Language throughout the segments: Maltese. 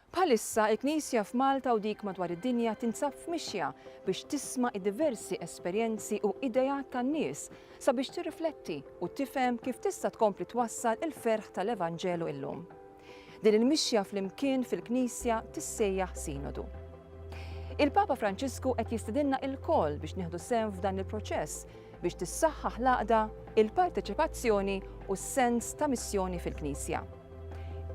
Bħalissa il-Knisja f'Malta u dik madwar id-dinja tinsab f'mixja biex tisma' id-diversi esperjenzi u idejat tan-nies sabiex tirrifletti u tifhem kif tista' tkompli twassal il-ferħ tal-Evanġelu illum. Din il-mixja flimkien fil-Knisja tissejjaħ Sinodu. Il-Papa Franċisku qed jistidinna il-koll biex nieħdu sehem f'dan il-proċess biex tissaħħaħ l-għaqda, il-parteċipazzjoni u s-sens ta' missjoni fil-Knisja.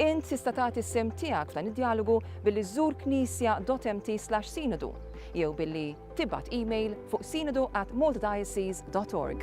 Int tista' tagħti s-sem tiegħek f'dan id-dialogu billi żżur knisja.mt/sinodu jew billi tibgħat email fuq sinodu@maltadiocese.org.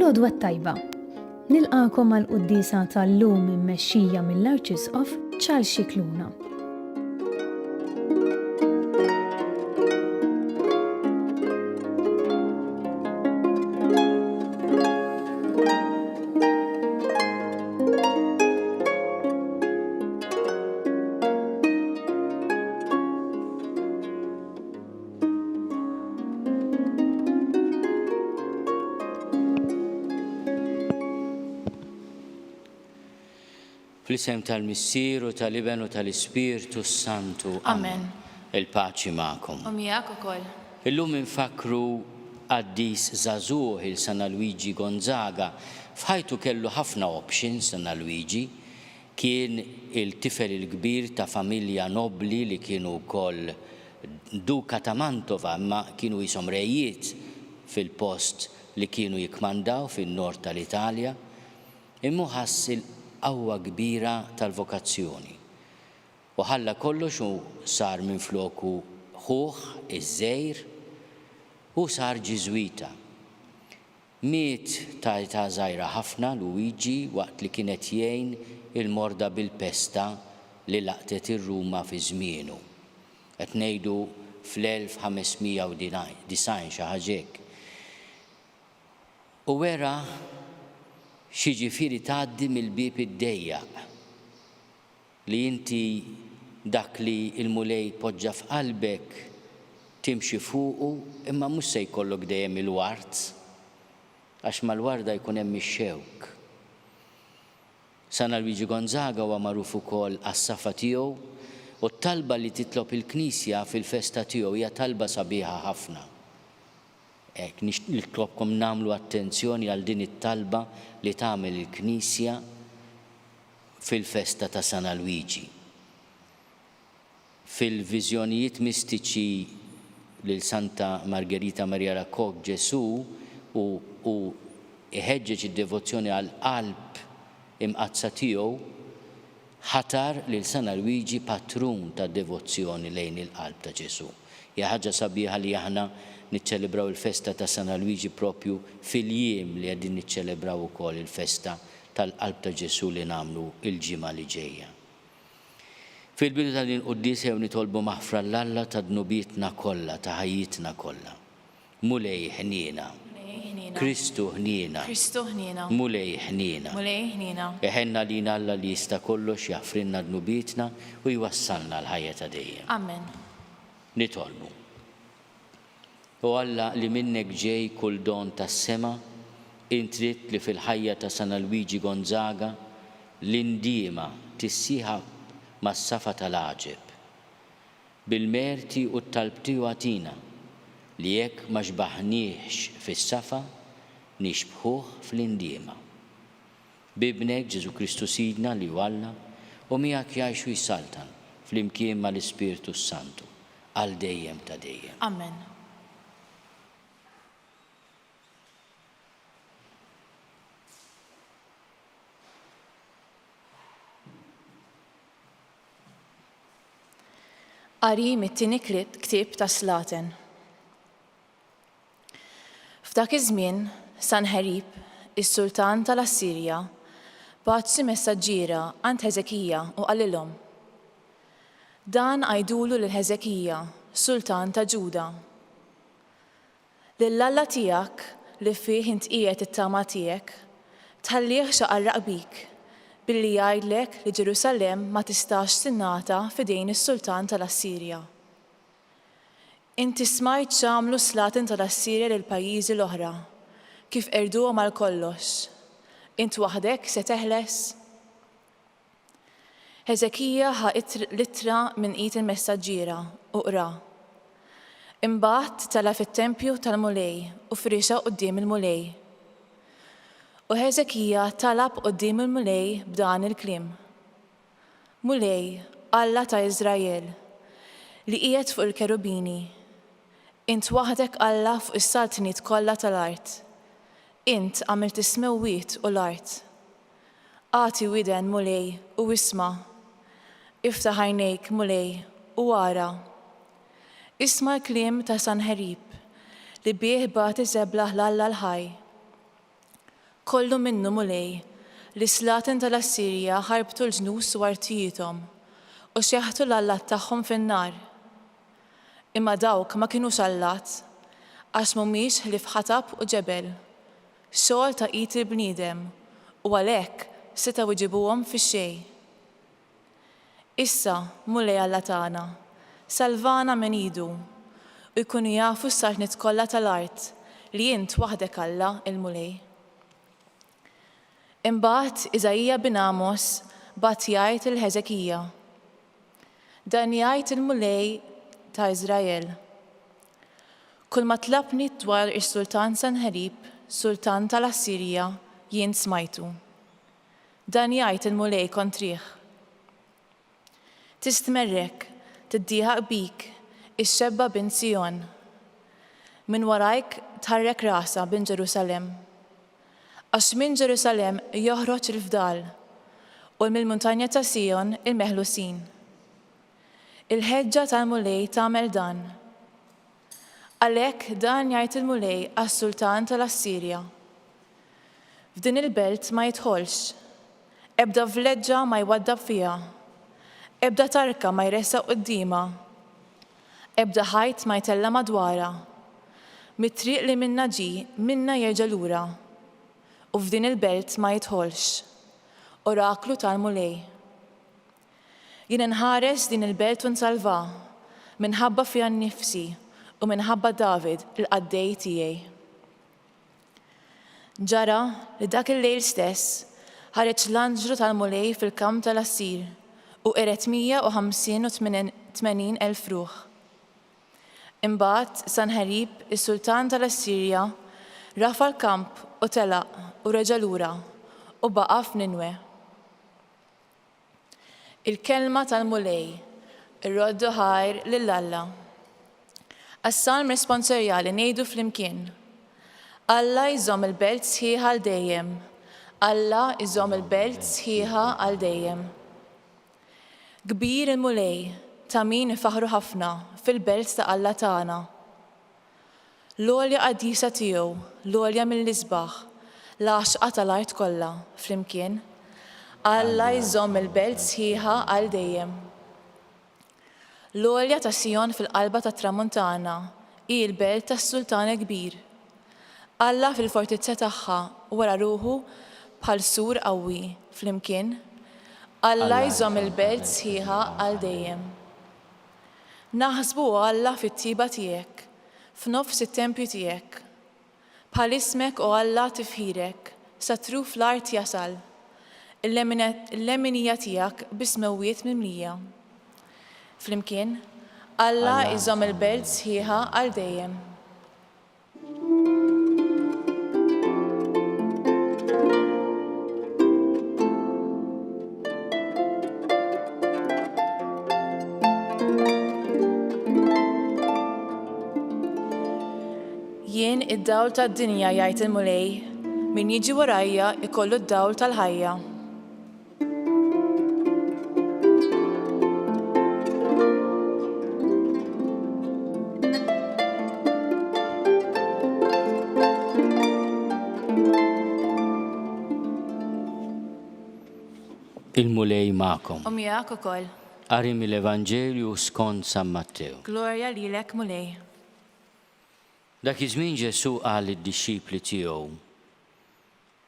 L-għodwa tajba. Nilqakom għal-quddisa tal-lum immexxija mill-Arċisqof Charles Scicluna. Fl-isem tal-Missieru, tal-Iben u tal-Ispirtu Santu. Amen. Il-paċi ma'kom. U miegħek ukoll. Illum infakru Qaddis żagħżugħ il-San Luigi Gonzaga. F'ħajtu kellu ħafna options San Luigi. Kien il-tifel il-kbir ta' familja nobli li kienu wkoll duka ta' Mantova, imma kienu jisom rejiet fil-post li kienu jikmandaw fin-nord tal-Italja. Imma ħass il-qawwa kbira tal-vokazzjoni. U ħalla kollox u sar minn floku ħuħ iż-żejr u sar ġiżwita. Miet ta' żgħira ħafna Luigi waqt li kienet jgħin il-morda bil-pesta li laqtet ir-Ruma fi żmienu. Qed ngħidu fl-1590 xi ħaġa hekk. U wera xi ġifieri tgħaddi mill-bieb id-dejjaq li inti dak li l-mulej poġġa f'qalbek timxi fuqu imma mhux se jkollok dejjem il-wart għax mal-warda jkun hemm ix-xewk. San Luigi Gonzaga huwa magħruf ukoll għas-safa tiegħu u t-talba li titlob il-Knisja fil-festa tiegħu hija talba sabiħa ħafna. Hekk nitlobkom nagħmlu attenzjoni għal din it-talba li tagħmel il-Knisja fil-festa ta' San Luigi. Fil-viżjonijiet mistiċi lil Santa Margherita Maria Rakkok Ġesu u iħeġġeġ id-devozzjoni għal qalb imqazza tiegħu, ħatar lil San Luigi patrun ta' devozzjoni lejn il-qalb ta' Ġesu. Hija ħaġa sabiħa li aħna niċċelebraw il-festa ta' San Luigi propju fil-jiem li qegħdin niċċelebraw ukoll il-festa tal-qalb ta' Ġesu li nagħmlu il-ġimgħa li ġejja. Fil-bidu ta' din qudies jew nitolbu maħfra l-Alla ta' dnubietna kollha, ta' ħajjitna kollha. Mulej ħniena. Kristu ħniena. Mulej ħniena. Eħenna lina Alla li jista' kollox jaħfrinna dnubietna u jwassalna l-ħajja ta' dejjem. Amen. Nitolbu. U Alla li minnek ġej kull don tas-sema, intrid li fil-ħajja ta' San Luigi Gonzaga l-indiema tissieħa mas-safa tal-għaġeb. Bil-merti u t-talbti għatina li jekk ma xbaħniex fis-safa nixbħuh fl-indiema. Bibnek Ġesu Kristu Sidna li Alla u miegħek jgħixu jsaltan fl-imkien mal-Ispiritu Santu għal dejjem ta' dejjem. Amen. Qari mit-tieni ktieb ta' Slaten. F'dak iż-żmien, Sanħerib, is-Sultan tal-Assirja, bagħat messaġġiera għand Ħeżekija u qalilhom: Dan għajdulu lil Ħeżekija, Sultan ta' Ġuda. Lill-Alla tiegħek li fih int qiegħed it-tama tiegħek, tħallih xaqarraq bik billi jgħidlek li Ġerusalemm ma tistax tingħata f'idejn is-Sultan tal-Assirja. Inti smajt x'għamlu Slatin tal-Assirja lill-pajjiżi l-oħra, kif erduhom għal kollox. Int waħdek se teħles? Ħeżekija ħa littra minn qiegħed il-messaġġiera u qra. Imbagħad tela fit-tempju tal-mulej u frixa quddiem il-mulej. U Ħeżekija talab quddiem il-mulej b'dan il-kliem: Mulej, Alla ta' Iżrael, li qiegħed fuq il-kerubini, int waħdek Alla fuq is-saltiniet kollha tal-art. Int għamilt is-smewwiet u l-art. Agħti widen mulej u isma'. Iftaħ għajnejk mulej u ara. Isma' l-kliem ta' Sanħerib li bih bagħat iżeblaħ l-Alla l-ħaj. Kollu minnu mulej li Slatin tal-Assirja ħarbtu l-ġnus u artijietom u xeħtu l-allat tagħhom fin-nar. Imma dawk ma kinux allat għax mhumiex ħlief ħatab u ġebel, xogħol ta' qiegħed il-bniedem u għalhekk setgħu jġibuhom fix-xejn. Issa mulej Alla tagħna, salvana minn idu u jkunu jafu s-sartniet kollha tal-art li int waħdek Alla il-mulej. Imbagħad Iżajija bin Amos bagħat jgħid il-Ħeżekija: Dan jgħid il-mulej ta' Iżrael: Kull ma tlabni dwar is-Sultan Sanħerib, Sultan tal-Assirja, jien smajtu. Dan jgħid il-mulej kontrih: Tistmerrek, tiddieħaq bik, ix-xebba bint Sion. Min warajk tħarrek rasa bin Ġerusalemm. Għax minn Ġerusalemm joħroġ il-fdal u mill-muntanja ta' Sion il-meħlusin. Il-ħeġġa tal-mulej tagħmel dan. Għalhekk dan jgħid il-mulej għas-Sultan tal-Assirja: F'din il-belt ma jidħolx, ebda vleġġa ma jwaddab fiha, ebda tarka ma jressaq qudiema, ebda ħajt ma jtella madwara, mit-triq li minna ġi minna jerġa' lura, u f'din il-belt ma jidħolx. Oraklu tal-mulej. Jien inħares din il-belt u nsalva minħabba fiha nnifsi u minħabba David il-qaddej tiegħi. Ġara li dak il-lejl stess ħareġ l-anġlu tal-mulej fil-kamp tal-Assir u qeret 185,000 ruħ. Imbagħad Sanħerib, is-Sultan tal-Assirja, rafa l-kamp u telaq u reġa' lura u baqa' f'Ninwe. Il-kelma tal-mulej, ir-roddu ħajr lill-Alla. Għas-salm responsorjali ngħidu flimkien. Alla jżomm il-belt sħiħa għal dejjem. Alla jżomm il-belt sħiħa għal dejjem. Kbir il-mulej ta' min ifaħru ħafna fil-belt ta' Alla tagħna. L-għolja qaddisa tiegħu, l-għolja mill-isbaħ, l-għaxqa tal-art kollha flimkien. Alla jżomm il-belt sħiħa għal dejjem. L-għolja ta' Sion fil-qalba ta' Tramuntana hi l-belt tas-Sultana Kbir. Alla fil-fortizza tagħha wara ruħu bħal sur qawwi flimkien. Alla jżomm il-belt sħiħa għal dejjem. Naħsbu Alla fit-tiba tiegħek, f'nofs it-tempju tiegħek. Bħal ismek u Alla tifħirek, sa truf l-art jasal. Il-leminija tiegħek bismewiet mimlija. Flimkien, Alla jżomm il-belt sħiħa għal dejjem. Jien id-dawl tad-dinja jgħid il-mulej, min jiġi warajja ikollu d-dawl tal-ħajja. Il-mulej ma'kom. U miegħek ukoll. Qari mill-Evanġelju skont San Matteo. Glorja lilek mulej. Dak iż-żmien Ġesu qal lid-dixxipli tiegħu: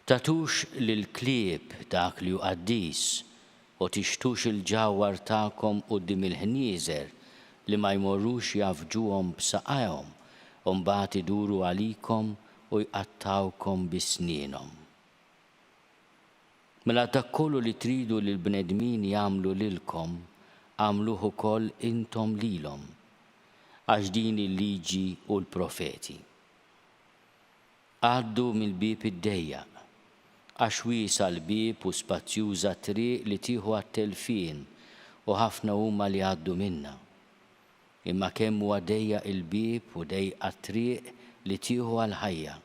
tatux lill-klieb dak li hu qaddis u tixtux il-ġawwar tagħkom quddiem il-ħnieżer li ma jmorrux jafġuhom b'saqajhom u mbagħad iduru għalikom u jqattawkom bisnienhom. Mela dak kollu li tridu li l-bnedmin jagħmlu lilkom, għamluh ukoll intom lilhom, għax din il-liġi u l-profeti. Għaddu mill-bieb id-dejjaq, għax wiesa l-bieb u spazzjuża triq li tieħu għat-telfien u ħafna huma li għaddu minnha. Imma kemm huwa dejjaq il-bieb u dejqa triq li tieħu għall-ħajja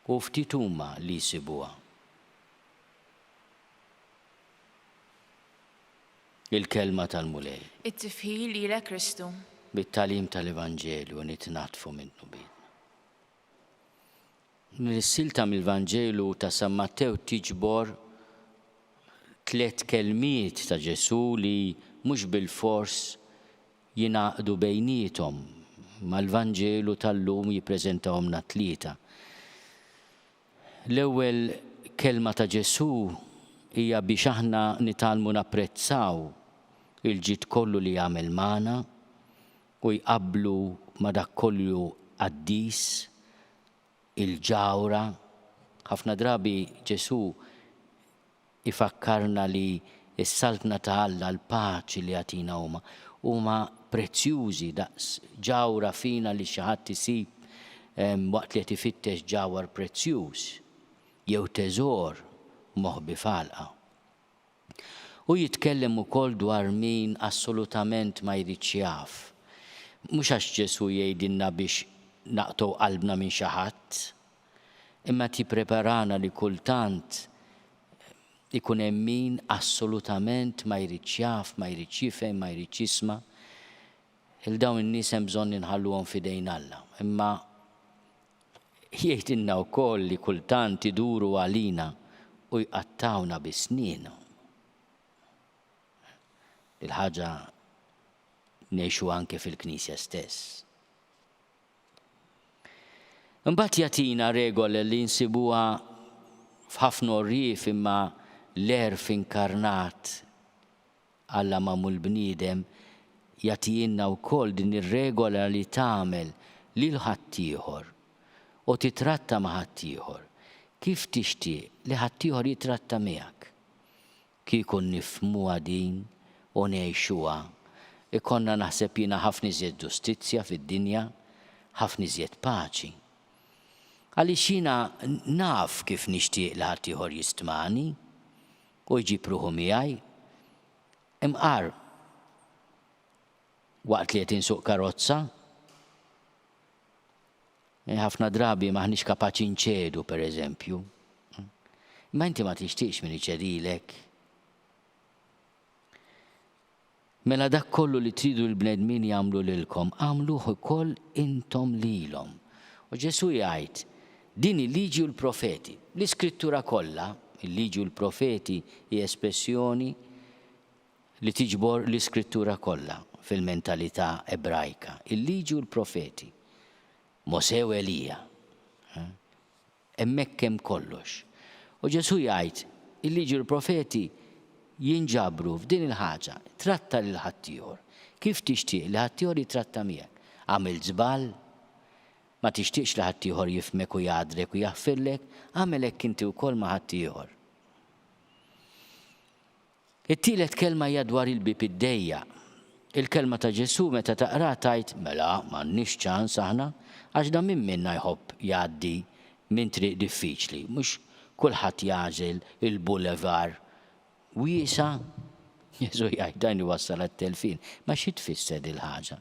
u ftit huma li jsibuha. Il-kelma tal-mulej. It-tifħil lilek Kristu. Bit-talim tal-Evanġelju nitnatfu minnu bidna. Mill-silta mill-Evanġelju ta' San Matteo tiġbor 3 kelmiet ta' Ġesu li mhux bil-fors jingħaqdu bejniethom, mal-Evanġelju tal-lum jippreżentahomna 3. L-ewwel kelma ta' Ġesu hija biex aħna nitalmu napprezzaw il-ġid kollu li jagħmel magħna u jqabblu ma dak kollu qaddis, il-ġawra. Ħafna drabi Ġesu ifakkarna li s-saltna ta' Alla, l-paċi li għatina huma prezzjużi daqs ġawra fina li xi ħadd isib waqt li qed ifittex ġawar prezzjuż jew teżor moħbi falqa. U jitkellem ukoll dwar min assolutament ma jridx jaf. Mhux għax Ġesu jgħidilna biex naqtgħu qalbna minn xi ħadd, imma tippreparana li kultant ikun hemm min assolutament ma jridx jaf, ma jridx jifhem, ma jridx jisma'. Il-dawn in-nies hemm bżonn inħalluhom f'idejn Alla. Imma jgħidilna wkoll li kultant iduru għalina u jqattawna bisnienhom. Il-ħaġa ngħixu anke fil-Knisja stess. Imbagħad jagħtina regola li nsibuha f'ħafna orrief imma l-erf inkarnat Alla magħmul bniedem jagħtina wkoll din ir-regola li tagħmel lil ħaddieħor u titratta ma' ħaddieħor kif tixtieq li ħaddieħor jitratta miegħek. Kieku nifhmuha din u ngħixuha, ikonna naħseb jiena ħafna iżjed ġustizzja fid-dinja, ħafna iżjed paċi. Għaliex jiena naf kif nixtieq li ħadd ieħor jistmani u jġib ruħu miegħi. Imqar waqt li qed insuq karozza Ħafna drabi maħniex kapaċi nċedu, pereżempju. Ma inti ma tixtieqx min iċedilek. Mela dak kollu li tridu l-bnedmin jagħmlu lilkom, għamluh ukoll intom lilhom. U Ġesu jgħid, din il-liġi u l-profeti, l-iskrittura kollha, il-liġi u l-profeti hija espressjoni li tiġbor l-iskrittura kollha fil-mentalità ebrajka. Il-liġi u l-profeti, Mosè u Elija, hemmhekk hemm kollox. U Ġesu jgħid, il-liġi u l-profeti jinġabru f'din il-ħaġa, tratta lil ħaddieħor. Kif tixtieq li ħaddieħor jitratta miegħek? Għamil żball? Ma tixtieqx li ħaddieħor jifhmek u jgħadrek u jaħfirlek, għamel hekk inti wkoll ma' ħaddieħor. It-tielet kelma hija dwar il-bib id-dejjaq. Il-kelma ta' Ġesu meta taqra tajt mela m'għandniex ċans aħna għax da min minna jħobb jgħaddi minn triq diffiċli, mhux kulħadd jażel il-boulevard wiesa. Ġesu jgħid dan iwassal għat-telfin. Ma xi tfisser il-ħaġa?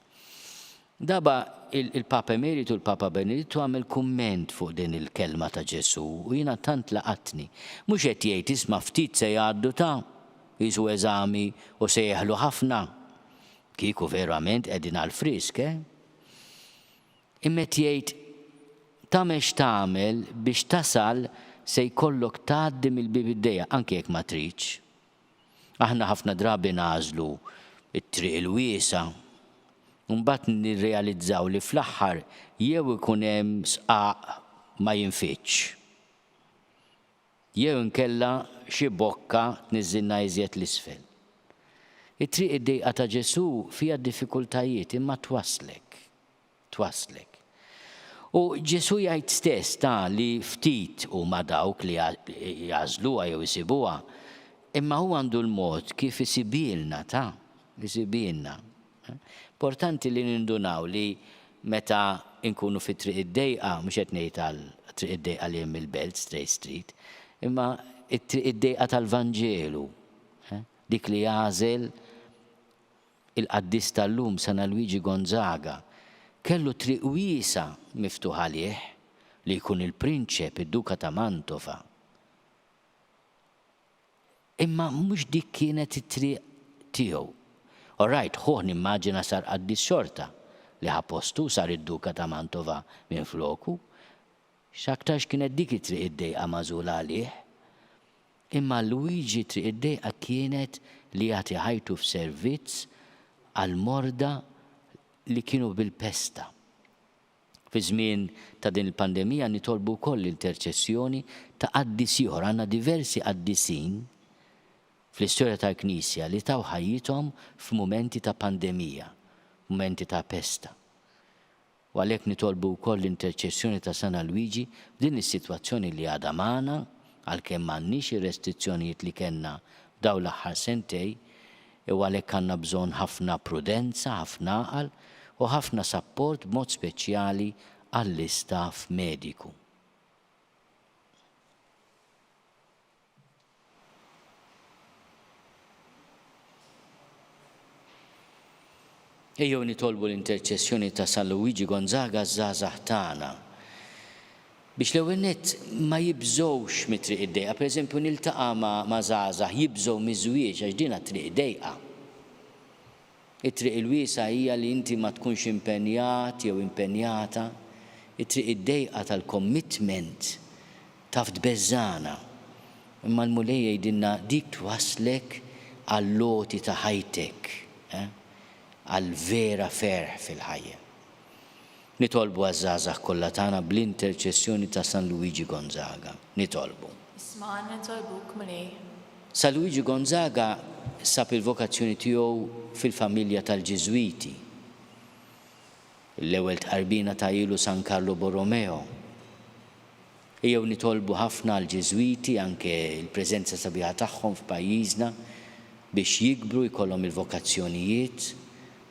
Daba il-Papa Emeritu, il-Papa Benedittu għamel kumment fuq din il-kelma ta' Ġesu u jiena tant laqatni. Mhux qed jgħid isma' ftit se jgħaddu ta' jisu eżami u se jeħlu ħafna. Kieku verament qegħdin għall-frisk, Imma jgħid tagħmel x'tagħmel biex tasal se jkollok tgħaddi mill-bib id-dejjaq anke jekk ma tridx. Aħna ħafna drabi nażlu it-triq il-wiesa u mbagħad nirrealizzaw li fl-aħħar jew ikun hemm sqaq ma jinfitx. Jew inkella xi bokka tniżżilna iżjed l-isfel. It-triq id-dejqa ta' Ġesu fiha diffikultajiet imma twaslek. U Ġesu jgħid stess li ftit huma dawk li jażluha jew isibuha, imma hu għandu l-mod kif isibilna isibilna. Importanti li nindunaw li meta nkunu fit-triq id-dejqa, mhux qed ngħid għall-triq id-dejqa li hemm il-Belt Street, imma it-triq id-dejqa tal-Vanġelu, dik li jażel il-qaddis tal-lum San Luigi Gonzaga, kellu triq wiesa miftuħ għalih li jkun il-prinċep id-Duka ta' Mantova. Imma mhux dik kienet it-triq tiegħu. Orajt, ħuħ nimmaġina sar qaddis xorta li ħapostu sar id-Duka ta' Mantova minn floku, x'aktarx kienet dik it-triq id-dejqa magħżula għalih. Imma Luigi triq id-dejqa kienet li jagħti ħajtu f'servizz għal morda li kienu bil-pesta. Fi żmien ta' din il-pandemija nitolbu wkoll l-interċessjoni ta' qaddis ieħor. Għandna diversi qaddisin fl-istorja tal-Knisja li taw ħajjithom f'mumenti ta' pandemija, mumenti ta' pesta. U għalhekk nitolbu wkoll l-interċessjoni ta' San Luigi f'din is-sitwazzjoni li għadha magħna għalkemm m'għandniex ir-restrizzjonijiet li kellna f'dawn l-aħħar sentej, u għalhekk għandna bżonn ħafna prudenza, ħafna għaqal u ħafna sapport b'mod speċjali għall-istaff mediku. Ejjew nitolbu l-interċessjoni ta' San Luigi Gonzaga żgħażagħ tagħna biex l-ewwel nett ma jibżgħux mit-triq id-dejqa. Pereżempju niltaqa' ma' żgħażagħ jibżgħu miż-żwieġ għax dinha triq dejqa. It-triq il-wiesa hija li inti ma tkunx impenjat jew impenjata. It-triq id-dejqa tal-commitment taf tbeżżana. Imma l-mulej jgħidilna dik twaslek għall-loti ta' ħajtek, għal vera ferħ fil-ħajja. Nitolbu għaż-żgħażagħ kollha tagħna bl-interċessjoni ta' San Luigi Gonzaga. Nitolbu. Isma'na nitolbuk mulej. San Luigi Gonzaga sab il-vokazzjoni tiegħu fil-familja tal-Ġiżwiti. L-ewwel tqarbina ta' ilu San Carlo Borromeo. Ejjew nitolbu ħafna l-Ġiżwiti anke l-preżenza sabiħa tagħhom f'pajjiżna biex jikbru jkollhom il-vokazzjonijiet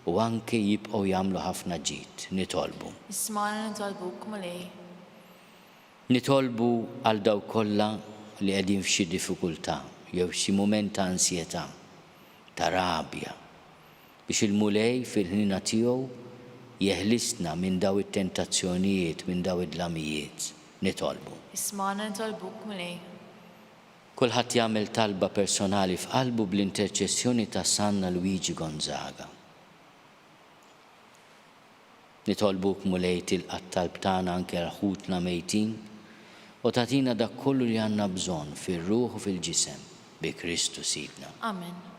u anke jibqgħu jagħmlu ħafna ġid. Nitolbu. Isma'na nitolbuk mulej. Nitolbu għal dawk kollha li qegħdin f'xi diffikultà jew xi mument ta' ansjetà, ta' rabja, biex il-mulej fil-ħnina tiegħu jeħlisna minn daw it-tentazzjonijiet, minn daw id-dlamijiet. Nitolbu. Ismana nitolbuk mulej. Kulħadd jagħmel talba personali f'qalbu bl-interċessjoni ta' San Luigi Gonzaga. Nitolbuk mulej tilqa' talb tagħna anke l-ħutna mejtin u tagħtina dak kollu li għandna bżonn fir-ruħ u fil-ġisem bi Kristu Sidna. Amen.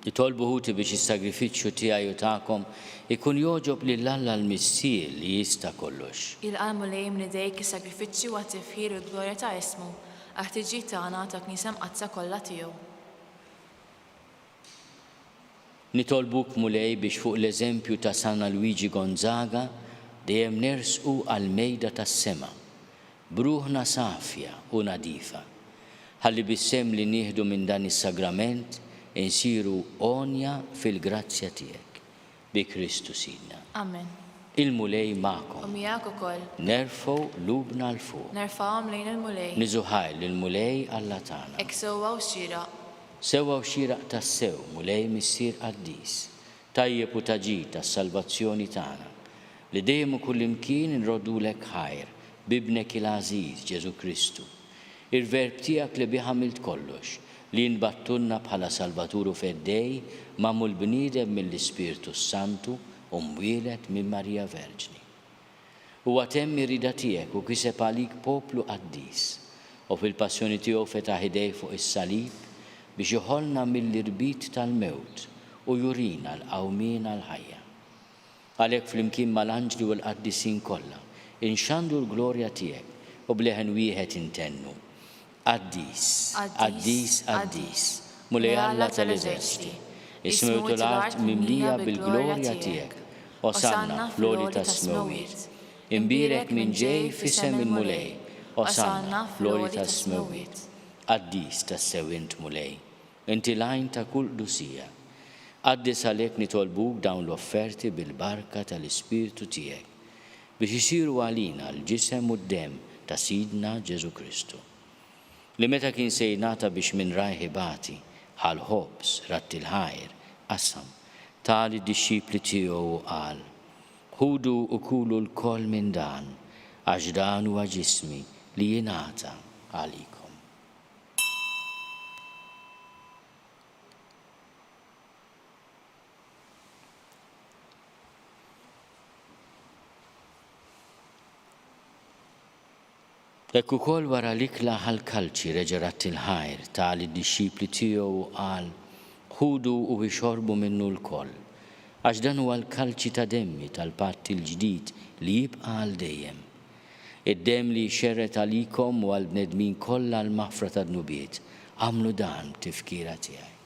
Nitolbu ħuti biex is-sagrifiċċju tiegħi u tagħkom ikun joġob lill-Alla l-Missier li jista' kollox. Il-qalmu lejm nidejk is-sagrifiċċju għat-tifħir u l-glorja ta' ismu, għat-tiġi tagħna ta' knisem qazza kollha tiegħu. Nitolbuk mulej biex fuq l-eżempju ta' San Luigi Gonzaga dejjem nersqu għal-mejda tas-sema, bruħna safja u nadifa, ħalli bis-sem li nieħdu minn dan is-sagrament insiru onja fil-grazzja tiegħek bi Kristu Sidna. Amen. Il-mulej magħkom. U miegħek ukoll. Nerfgħu lubna l fuq. Nerfgħuhom lejn il-mulej. Niżuħaj lill-mulej Alla tagħna. Hekk sewwa u xieraq. Sewwa u xieraq tas-sew mulej missier qaddis. Tajjeb u taġid tas-salvazzjoni tagħna. Li dejjem u kullimkien inroddulek ħajr bibnek il-Għażiż Ġesu Kristu. Il-verb tiegħek li bih għamilt kollox li nbattunna bħala Salvaturu feddej mamul bniedem mill-Ispirtu Santu u mwielet minn Marija Verġni. Huwa temm ir-rida tiegħek u kiseb għalik poplu qaddis u fil-passjoni tiegħu fetaħ idej fuq is-salib biex iħollna mill-irbit tal-mewt u jurina l-qawmien għall-ħajja. Għalhekk flimkien mal-anġli u l-qaddisin kollha inxandu l-glorja tiegħek u bleħen wieħed intennu. Qaddis, qaddis, qaddis, mulej Alla tal-eżerċiti, ismewtu l-art mimlija bil-glorja tiegħek, osanna flori ta' smewiet. Imbirek minn ġej fisem il-mulej, osanna flori ta' smewiet. Qaddis tas-sewint mulej, inti lajn ta' kull dusija. Qaddis għalhekk nitolbuk dawn l-offerti bil-barka tal-Ispirtu tiegħek biex isiru għalina l-ġisem u d-dem ta' Sidna Ġesu Kristu. Li meta kien se jingħata biex minn rajħibati ħal ħobs ratti l-ħajr qassam tali d-dixxipli tiegħu qal: ħudu u kulu l-koll minn dan għax dan huwa ġismi li jingħata għalikom. Ekk ukoll wara l-ikla ħal-kalċi reġerat il-ħajr tali d-dixxipli tiegħu qal: ħudu u ixorbu minnu l-koll, għax dan huwa l-kalċi ta' demmi tal-patt il-ġdid li jibqa' għal dejjem. Id-demm li jxerret għalikom u għall-bnedmin kollha l-maħfra tad-nubiet, għamlu dan tifkira tiegħi.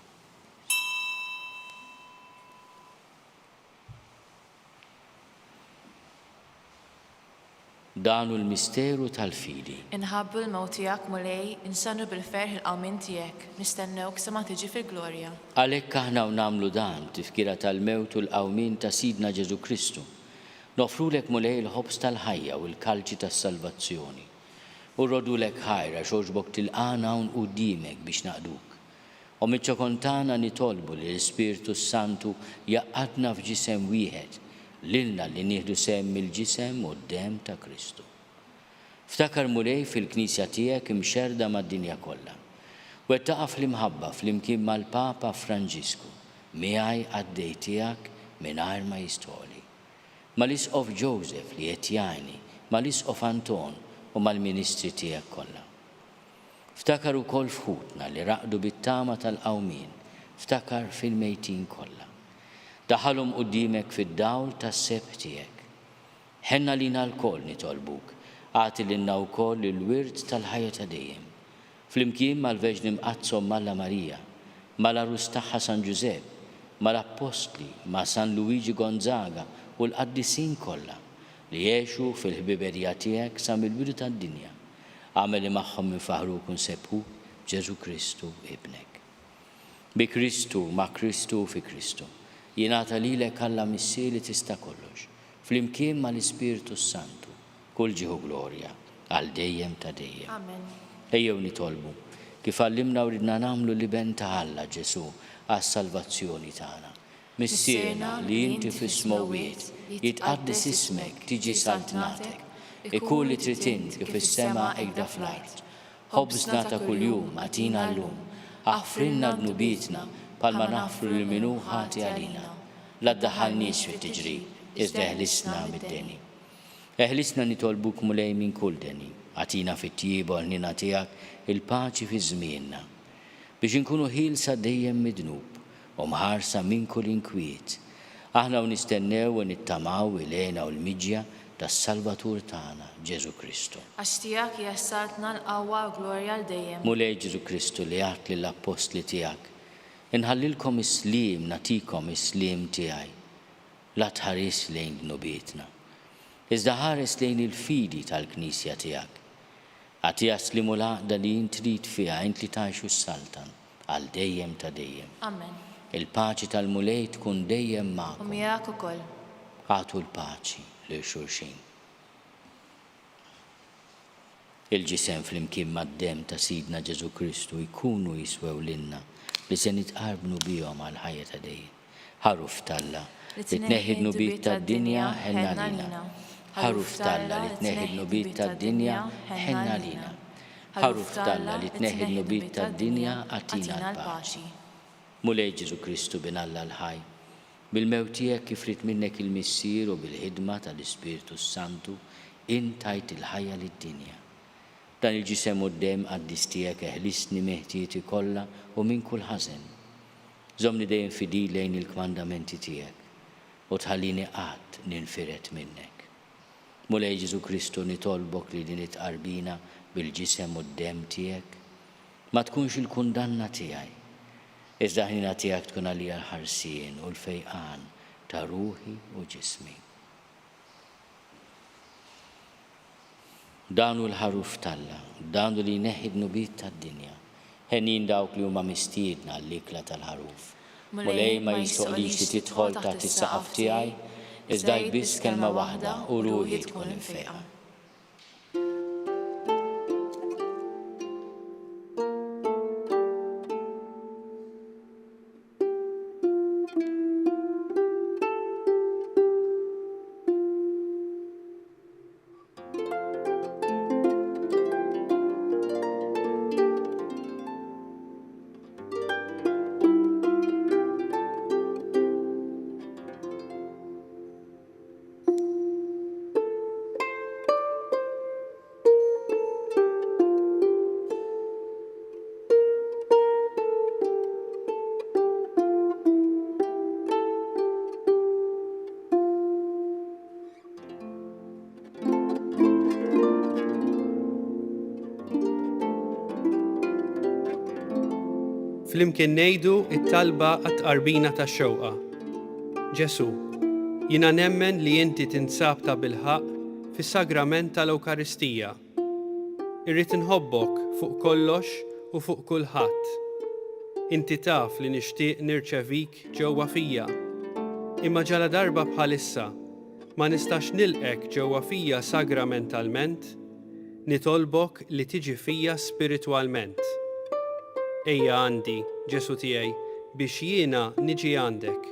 Danu l-misteru tal-fidi. Inħabbu l-mewt tiegħek mulej, insannu bil-ferħ il-qawmien tiegħek, nistennewk sa ma tiġi fil-glorja. Għalhekk aħna nagħmlu dan tifkira tal-mewt u l-qawmien ta' Sidna Ġesu Kristu. Nofrulek mulej il-ħobs tal-ħajja u l-kalċi tas-salvazzjoni. U rrodulek ħajra xogħġbok tilqana hawn quddiemek biex naqduk. U miċ-ċokontana nitolbu li l-Ispiritu Santu jaqadna f'ġisem wieħed lilna li nieħdu sehem mill-ġisem u d-dem ta' Kristu. Ftakar mulej fil-Knisja tiegħek imxerda mad-dinja kollha. Wettaqa fl-imħabba fl-imkien mal-Papa Franġisku miegħi għaddej tiegħek mingħajr ma jistħoli. Mal-Isqof Joseph li qed jgħinni, mal-Isqof Anton u mal-Ministri tiegħek kollha. Ftakar ukoll fħutna li raqdu bit-tama tal-qawmien, ftakar fil-mejtin kollha. Daħalhom quddiemek fid-dawl tas-seb tiegħek. Ħenna lina l-koll nitolbuk, għati lilna wkoll il-wirt tal-ħajja ta' dejjem. Flimkien mal-Verġni Mqazzom Malla Marija, mal-Arus tagħha San Giuseppe, mal-Apostli, ma' San Luigi Gonzaga u l-qaddisin kollha li jgħixu fil-ħbiberija tiegħek sa mill-bidu tad-dinja. Għamel li magħhom infaħruk u nsebħuk Ġesu Kristu ibnek. Bi Kristu, ma' Kristu fi Kristu. Jingħata lilek Alla missieri tista' kollox. Flimkien mal-Ispiritu Santu. Kull ġieħu glorja għal dejjem ta' dejjem. Amen. Ejjew nitolbu kif għallimna u ridna nagħmlu li ben ta' Alla Ġesu għas-salvazzjoni tagħna. Missierna li inti fis-smowiet jitqaddis ismek tiġi saltnatek. Ikun li trid int kif is-sema hekk fl-art. Ħobżna ta' kuljum għatina llum. Aħfrilna dnubietna bħalma naħfru lil min hu ħati għalina. La ddaħħalniex fit-tiġrib, iżda eħlisna mid-deni. Eħlisna nitolbuk mulej minn kull deni, għatina fit-tjieba ħnina tiegħek il-paċi fi żmienna, biex inkunu ħielsa dejjem midnub u mħarsa minn kull inkwiet. Aħna u nistennew u nittamaw il-għena u l-miġja tas-Salvatur tagħna, Ġesu Kristu. Għax tiegħek jessartna l-qawwa u glorja l dejjem. Mulej Ġesu Kristu li għat lill-apostli tiegħek, inħallilkom is-sliem natikom is-sliem tiegħi, la tħares lejn dnubietna. Iżda ħares lejn il-fidi tal-Knisja tiegħek. Għati jaslimu l-għaqda li int trid fiha int li tgħixu s-saltan għal dejjem ta' dejjem. Amen. Il-paċi tal-mulej tkun dejjem U magħkom. miegħek ukoll. Għatu l-paċi lil xulxin. Il-ġisem flimkien mad-dem ta' Sidna Ġesu Kristu jkunu jiswew lilna li se nitqarbnu bihom għal ħajja ta' dejjem. Ħaruf talla li tneħħi d-nubiet tad-dinja ħenna lina. Ħaruf talla li tneħħi d-nubiet tad-dinja ħenna lina. Ħaruf talla li tneħħi d-nubiet tad-dinja għatina l-paċi. Mulej Ġesu Kristu bin Alla l-ħaj, bil-mewt tiegħek kif rid minnek il-missier u bil-ħidma tal-Ispiritu Santu intajt il-ħajja lid-dinja. Dan il-ġisem u d-dem għaddis tiegħek eħlisni meħtieti kollha u minn kull ħażen. Żomni dejjem fidi lejn il-kmandamenti tiegħek u tħallini qatt ninfiret minnek. Mulej Ġesu Kristu nitolbok li din itqarbina bil-ġisem u d-dem tiegħek ma tkunx il-kundanna tiegħi. Iżda ħnina tiegħek tkun għalija l-ħarsien u l-fejqan ta' ruħi u ġismi. Danu l-ħaruf talla, danu li jneħħi d-nubiet tad-dinja. Ħennin dawk li huma mistiedna l-ikla tal-ħaruf. Mulej ma jistoqlix li tidħol taħt is-saqaf tiegħi, iżda jbiss kelma waħda u ruħi tkun infejqa. Flimkien ngħidu it-talba għat-tqarbina tax-xewqa. Ġesu, jiena nemmen li inti tinsab ta' bilħaq fis-sagrament tal-Ewkaristija. Irrid inħobbok fuq kollox u fuq kulħadd. Inti taf li nixtieq nirċevik ġewwa fija. Imma ġala darba bħalissa ma nistax nilqek ġewwa fija sagramentalment, nitolbok li tiġi fija spiritwalment. Ejja għandi, Ġesu tiegħi, biex jiena niġi għandek.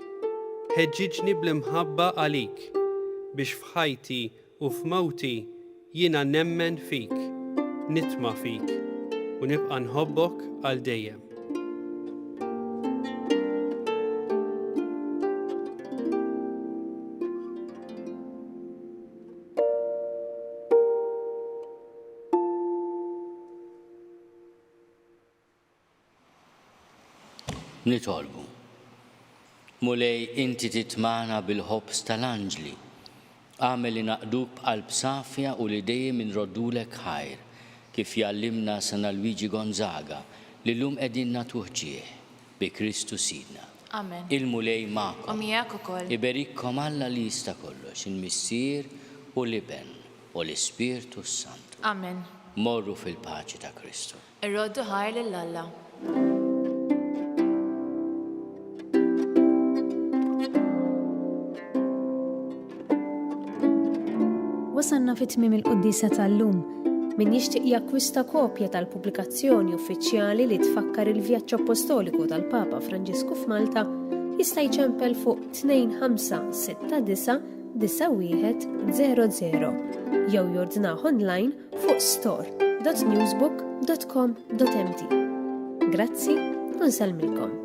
Ħeġġiġni bl-imħabba għalik, biex f'ħajti u f'mawti jiena nemmen fik, nitma fik, u nibqa' nħobbok għal dejjem. Nitolbu. Mulej inti titmana bil-ħobs tal-anġli. Għamel li naqduk b'qalb safja u li dejjem inroddulek ħajr, kif jallimna San Luigi Gonzaga li l-lum qegħdin nagħtuh ġieħ bi Kristu Sidna. Amen. Il-mulej ma'kom. U miegħek ukoll. Iberikkom Alla li jista' kollox, il-Missier u l-Iben u l-Ispirtu Santu. Amen. Morru fil-paċi ta' Kristu. Irroddu ħajr lill-Alla. Wasanna fit-tmiem il-Quddisa tal-lum. Min jixtieq jakkwista kopja tal-pubblikazzjoni uffiċjali li tfakkar il-vjaġġ apostoliku tal-Papa Franġisku f'Malta jista' jċempel fuq 25699100 jew jordnaħ online fuq store.newsbook.com.mt. Grazzi u nsalmilkom.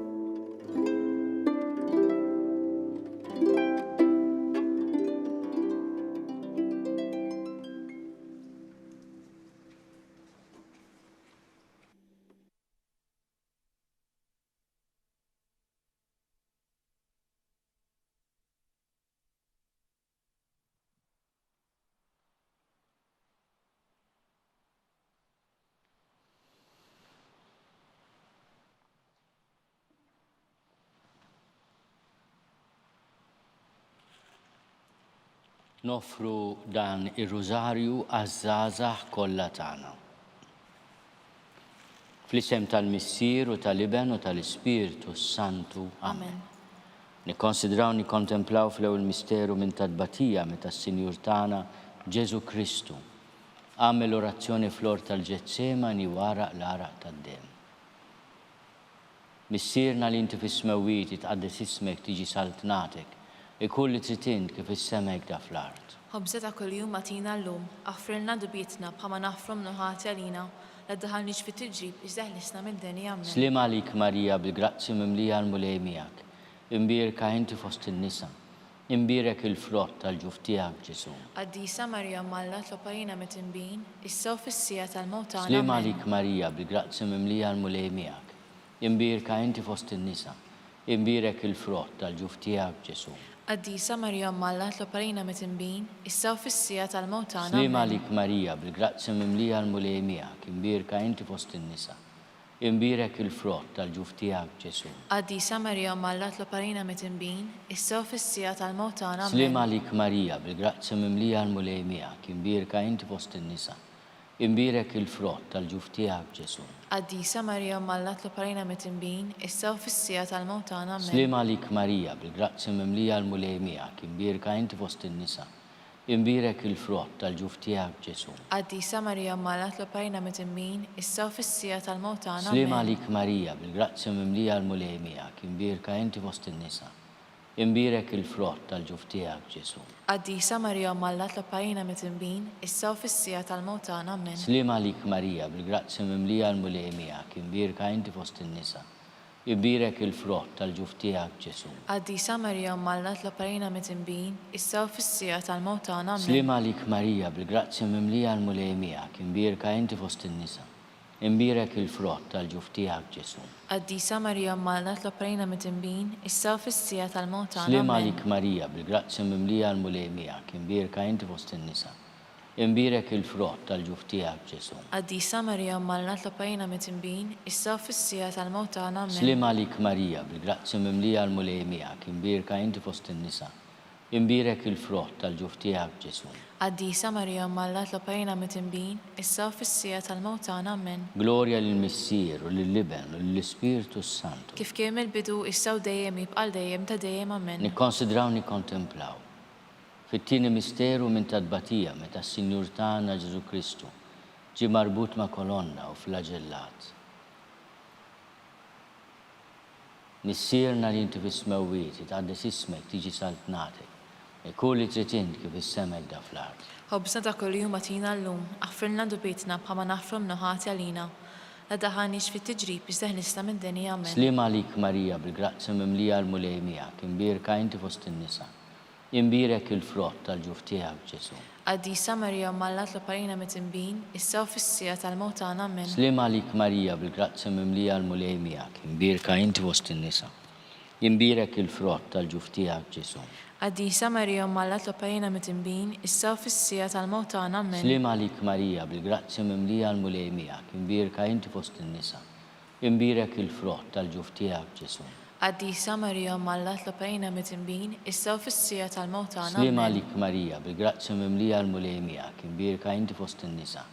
Nofru dan ir-rużarju għaż-żgħażagħ kollha tagħna. Fl-isem tal-Missier u tal-Iben u tal-Ispirtu Santu. Amen. Nikkonsidraw nikkontemplaw fl-ewwel misteru minn tadbatija meta s-Sinjur tagħna Ġesu Kristu għamel orazzjoni fl-ort tal-Ġetsemani wara l-araq tad-dem. Missierna li inti fis-smewwiet tqaddes ismek tiġi saltnatek, ikun li tritint kif is-semek da fl-art. Ħobża ta' kuljum matina llum, aħfrilna dubietna bħalma naħfrom nuħati għalina, la ddaħalniex fit-tiġrib iżda ħlisna mid-deni Amen. Slim għalik Marija bil-grazzi mimlija l-mulej miegħek, imbierka inti fost in-nisa, imbierek il-frott tal-ġuf tiegħek Ġesu. Qaddisa Marija Malla tlopajina mit-tinbin, issa u fis-sija tal-mewt tagħna. Slim għalik Marija bil-grazzi mimlija l-mulej miegħek, imbierka inti fost in-nisa, imbierek il-frott tal-ġuf tiegħek Ġesu. Qaddisa Marija Malla tloparina mit-tinbin, issa u fis-sija tal-mewt tagħna. Slim għalik Marija bil-grazzi mimlija l-mulej miegħek, imbierka inti fost in-nisa, imbierek il-frott tal-ġuf tiegħek Ġesu. Qaddisa Marija Malla tloparina mit-tinbin, issa u fis-sija tal-mewt tagħna. Slim għalik Marija bil-grazzi mimlija l-mulej miegħek, imbierka inti fost in-nisa, imbierek il-frott tal-ġuf tiegħek Ġesu. Qaddisa Marija Malla tloparina mit-tinbin, issa u fis-sija tal-mewt tagħna. Slim għalik Marija bil-grazzi mimlija l-mulej miegħek, imbierka inti fost in-nisa, imbierek il-frott tal-ġuf tiegħek Ġesu. Qaddisa Marija Malla tloparina mit-tinbin, issa u fis-sija tal-mewt tagħna. Slim għalik Marija bil-grazzi mimlija l-mulej miegħek, imbierka inti fost in-nisa, imbierek il-frott tal-ġuf tiegħek Ġesu. Qaddisa Marija Malla tloparina mit-tinbin, issa u fis-sija tal-mewt tagħna. Amen. Slim għalik Marija bil-grazzi mimlija l-mulej miegħek, imbierka inti fost in-nisa, imbierek il-frott tal-ġuf tiegħek Ġesu. Qaddisa Marija Malla tloparina mit-tinbin, issa u fis-sija tal-mewt tagħna. Amen. Slim għalik Marija bil-grazzi mimlija l-mulej miegħek, imbierka inti fost in-nisa, imbierek il-frott tal-ġuf tiegħek Ġesu. Qaddisa Marija Malla tloparina mit-tinbin, issa u fis-sija tal-mewt tagħna. Slim Amen. għalik Marija bil-grazzi mimlija l-mulej miegħek, imbierka inti fost in-nisa, imbierek il-frott tal-ġuf tiegħek Ġesu. Qaddisa Marija Malla tloparina mit-tinbin, issa u fis-sija tal-mewt tagħna. Amen. Slim għalik Marija bil-grazzi mimlija l-mulej miegħek, imbierka inti fost in-nisa, imbierek il-frott tal-ġuf tiegħek Ġesu. Qaddisa Marija Malla tloparina mit-tinbin, issa u fis-sija tal-mewt tagħna. Amen. Glorja lill-Missier u lill-Iben u lill-Ispirtu Santu. Kif kien il-bidu issa u dejjem jibqal dejjem ta' dejjem. Amen. Nikkonsidraw nikkontemplaw. Fit-tieni misteru minn tadbatija meta s-Sinjur tagħna Ġesu Kristu ġie marbut ma' kolonna u flaġellat. Missierna li inti fis-smewwiet tqaddis ismek tiġi saltnatek. Kull li trid int kif is-semek da fl-art. Ħobbsna ta' kuljum matina l-lum, aħfirna dubietna bħama nafrum noħati għalina. La daħanix fit-tiġrib jizdeħ nista mid-deni amen. Slima lik Marija bil-grazzi mimlija l-mulej miegħek, imbierka inti fost in-nisa. Imbierek il-frott tal-ġuf tiegħek Ġesu. Qaddisa Marija mallat lo parina mitimbin, issa u fissija tal-mowtana amen. Slima lik Marija bil-grazzi mimlija l-mulej miegħek, imbierka inti fost in-nisa. Imbierek il-frott tal-ġuf tiegħek Ġesu. Qaddisa Marija mallat lo parina mitimbin, issa u fissija tal-mowtana amen. Slima lik Marija bil-grazzi mimlija l-mulej miegħek, imbierka inti fost in-nisa. Imbierek il-frott tal-ġuf tiegħek Ġesu. Qaddisa Marija mallat lo parina mitimbin, issa u fissija tal-mowtana amen. Slima lik Marija bil-grazzi mimlija l-mulej miegħek, imbierka inti fost in-nisa.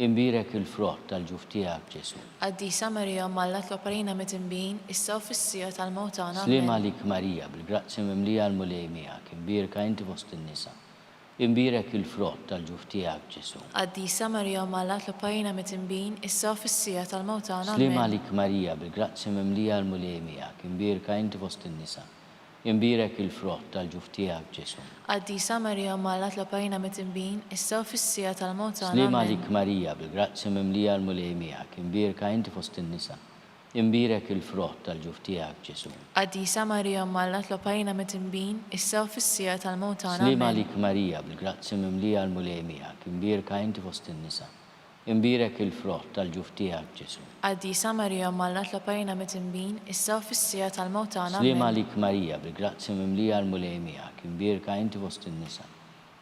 Imbierek il-frott tal-ġuf tiegħek Ġesu. Qaddisa Marija mallat lo parina mitimbin, issa u fissija tal-mowtana amen. Slima lik Marija bil-grazzi mimlija l-mulej miegħek, imbierka inti fost in-nisa. Imbierek il-frott tal-ġuf tiegħek Ġesu. Qaddisa Marija mallat lo parina mitimbin, issa u fissija tal-mowtana Slima amen. lik Marija bil-grazzi mimlija l-mulej miegħek, imbierka inti fost in-nisa. Imbierek il-frott tal-ġuf tiegħek Ġesu. Qaddisa Marija mallat lo parina mitimbin, issa u fissija tal-mowtana Slima amen. lik Marija bil-grazzi mimlija l-mulej miegħek, imbierka inti fost in-nisa. Imbierek il-frott tal-ġuf tiegħek Ġesu. Qaddisa Marija mallat lo parina mitimbin, issa u fissija tal-mowtana Slima amen. lik Marija bil-grazzi mimlija l-mulej miegħek, imbierka inti fost in-nisa. Imbierek il-frott tal-ġuf tiegħek Ġesu. Qaddisa Marija mallat lo parina mitimbin, issa u fissija tal-mowtana Slima amen. lik Marija bil-grazzi mimlija l-mulej miegħek, imbierka inti fost in-nisa.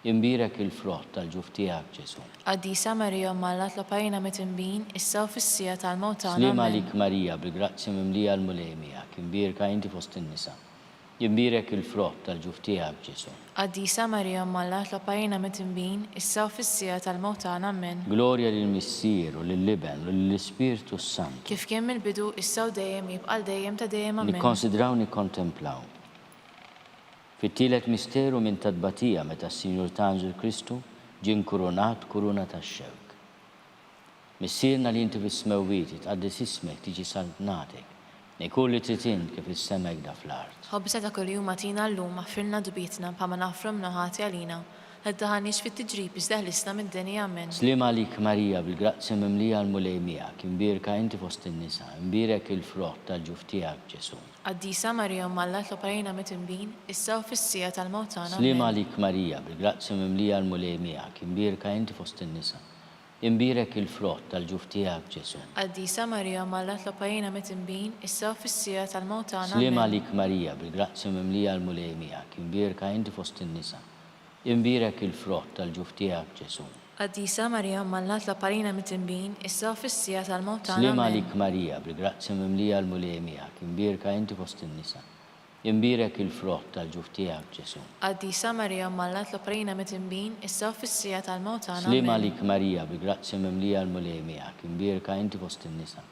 Imbierek il-frott tal-ġuf tiegħek Ġesu. Qaddisa Marija mallat lo parina mitimbin, issa u fissija tal-mowtana Slima amen. lik Marija bil-grazzi mimlija l-mulej miegħek, imbierka inti fost in-nisa. Imbierek il-frott tal-ġuf tiegħek Ġesu. Qaddisa Marija mallat lo parina mitimbin, issa u fissija tal-mowtana amen. Glorja lill-Missier u lill-Liben u lill-Ispirtu Santu. Kif kien mill-bidu issa u dejjem jibqal dejjem ta' dejjem amen. Nikkonsidraw nikkontemplaw. Fit-tielet misteru minn tadbatija meta s-Sinjur Tanġel Kristu ġin kurunat kuruna tax-xewk. Missierna li inti fis-smewwiet tqaddis ismek tiġi saltnatek. Nikun li trid int kif is-semek da fl-art. Ħobbisa ta' kuljum matina l-lum aħfirna dubietna bħama nafrum noħati għalina. Għaddaħanix fit-tiġrib jizdeħ l-isna mid-deni amen. Slima lik Marija bil-grazzi mimlija l-mulej miegħek, imbierka inti fost in-nisa, imbierek il-frott tal-ġuf tiegħek Ġesu. Qaddisa Marija mallat lo parina mitimbin, issa u fissija tal-mowtana Slima amen. lik Marija bil-grazzi mimlija l-mulej miegħek, imbierka inti fost in-nisa. Imbierek il-frott tal-ġuf tiegħek Ġesu. Qaddisa Marija mallat lo parina mitimbin, issa u fissija tal-mowtana Slima amen. lik Marija bil-grazzi mimlija l-mulej miegħek, imbierka inti fost in-nisa. Imbierek il-frott tal-ġuf tiegħek Ġesu. Qaddisa Marija mallat lo parina mitimbin, issa u fissija tal-mowtana Slima amen. lik Marija bil-grazzi mimlija l-mulej miegħek, imbierka inti fost in-nisa. Imbierek il-frott tal-ġuf tiegħek Ġesu. Qaddisa Marija mallat lo parina mitimbin, issa u fissija tal-mowtana Slima amen. lik Marija bil-grazzi mimlija l-mulej miegħek, imbierka inti fost in-nisa.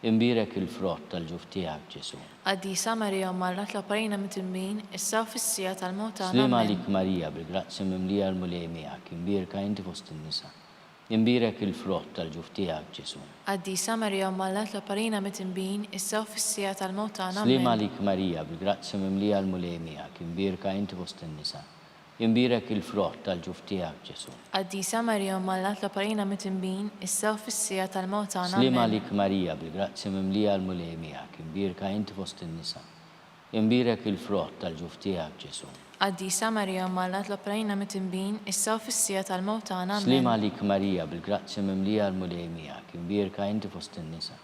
Imbierek il-frott tal-ġuf tiegħek Ġesu. Qaddisa Marija mallat lo parina mitimbin, issa u fissija tal-mowtana Slima amen. lik Marija bil-grazzi mimlija l-mulej miegħek, imbierka inti fost in-nisa. Imbierek il-frott tal-ġuf tiegħek Ġesu. Qaddisa Marija mallat lo parina mitimbin, issa u fissija tal-mowtana Slima amen. lik Marija bil-grazzi mimlija l-mulej miegħek, imbierka inti fost in-nisa. Imbierek il-frott tal-ġuf tiegħek Ġesu. Qaddisa Marija mallat lo parina mitimbin, issa u fissija tal-mowtana Slima amen. lik Marija bil-grazzi mimlija l-mulej miegħek, imbierka inti fost in-nisa. Imbierek il-frott tal-ġuf tiegħek Ġesu. Qaddisa Marija mallat lo parina mitimbin, issa u fissija tal-mowtana amen. Slima lik Marija bil-grazzi mimlija l-mulej miegħek, imbierka inti fost in-nisa.